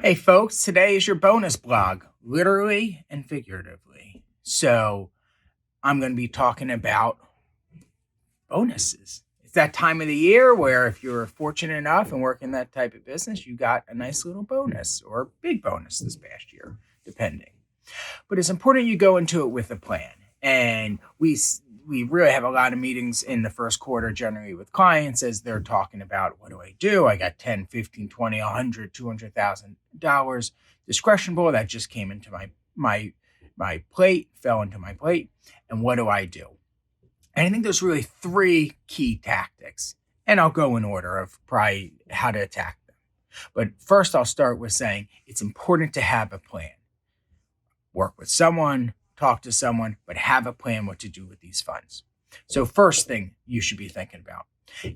Hey folks, today is your bonus blog, literally and figuratively. So, I'm going to be talking about bonuses. It's that time of the year where if you're fortunate enough and work in that type of business, you got a nice little bonus or big bonus this past year, depending. But it's important you go into it with a plan. And we really have a lot of meetings in the first quarter generally with clients as they're talking about what do I do? I got 10, 15, 20, 100, $200,000 discretionable that just came into my plate, fell into my plate. And what do I do? And I think there's really three key tactics. And I'll go in order of probably how to attack them. But first, I'll start with saying it's important to have a plan. Work with someone, talk to someone, but have a plan what to do with these funds. So first thing you should be thinking about,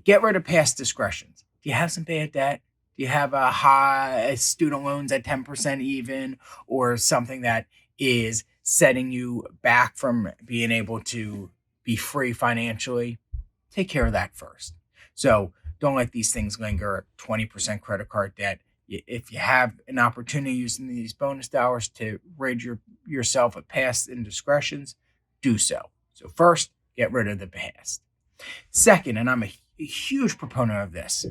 get rid of past discretions. Do you have some bad debt? Do you have a high student loans at 10% even, or something that is setting you back from being able to be free financially? Take care of that first. So don't let these things linger. 20% credit card debt. If you have an opportunity using these bonus dollars to rid yourself of past indiscretions, do so. So first, get rid of the past. Second, and I'm a huge proponent of this,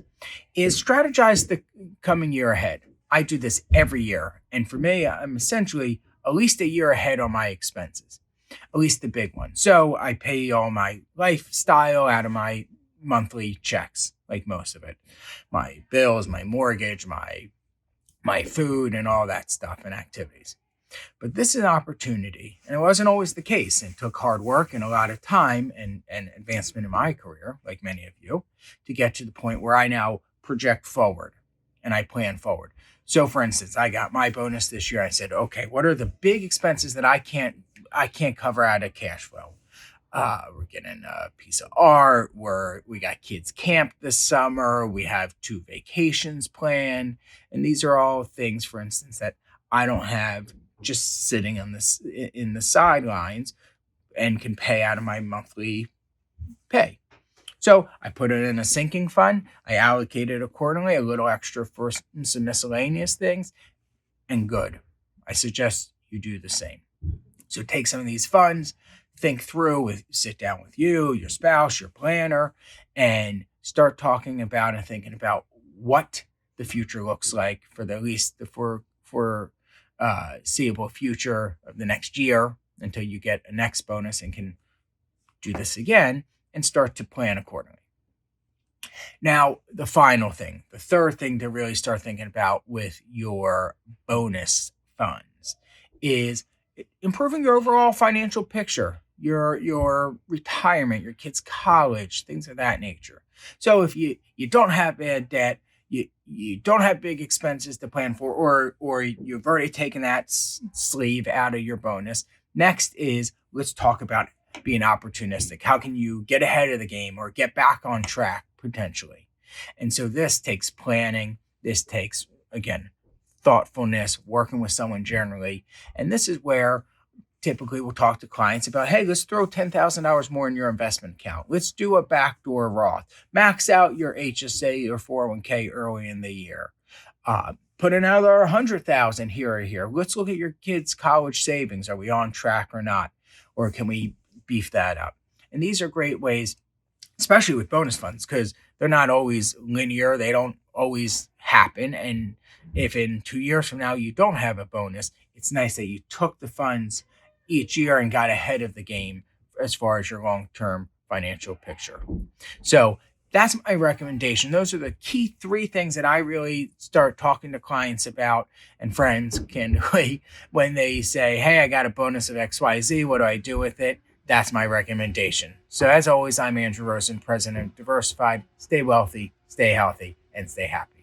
is strategize the coming year ahead. I do this every year. And for me, I'm essentially at least a year ahead on my expenses, at least the big one. So I pay all my lifestyle out of my monthly checks, like most of it, my bills, my mortgage, my food, and all that stuff and activities. But this is an opportunity, and it wasn't always the case. It took hard work and a lot of time and advancement in my career, like many of you, to get to the point where I now project forward and I plan forward. So for instance, I got my bonus this year. I said, okay, what are the big expenses that I can't cover out of cash flow? We're getting a piece of art. We got kids camp this summer. We have 2 vacations planned. And these are all things, for instance, that I don't have just sitting on this in the sidelines and can pay out of my monthly pay. So I put it in a sinking fund. I allocate it accordingly, a little extra for some miscellaneous things, and good. I suggest you do the same. So take some of these funds, think through, sit down with you, your spouse, your planner, and start talking about and thinking about what the future looks like for at least the foreseeable future of the next year until you get a next bonus and can do this again and start to plan accordingly. Now, the final thing, the third thing to really start thinking about with your bonus funds is improving your overall financial picture, your retirement, your kids' college, things of that nature. So if you don't have bad debt, you don't have big expenses to plan for, or you've already taken that sleeve out of your bonus. Next is let's talk about being opportunistic. How can you get ahead of the game or get back on track potentially? And so this takes planning. This takes, again, thoughtfulness, working with someone generally. And this is where typically we'll talk to clients about, hey, let's throw $10,000 more in your investment account. Let's do a backdoor Roth. Max out your HSA or 401k early in the year. Put another 100,000 here or here. Let's look at your kids' college savings. Are we on track or not? Or can we beef that up? And these are great ways, especially with bonus funds, because they're not always linear. They don't always happen. And if in 2 years from now you don't have a bonus, it's nice that you took the funds each year and got ahead of the game as far as your long-term financial picture. So that's my recommendation. Those are the key 3 things that I really start talking to clients about and friends candidly when they say, hey, I got a bonus of XYZ. What do I do with it? That's my recommendation. So as always, I'm Andrew Rosen, president of Diversified. Stay wealthy, stay healthy, and stay happy.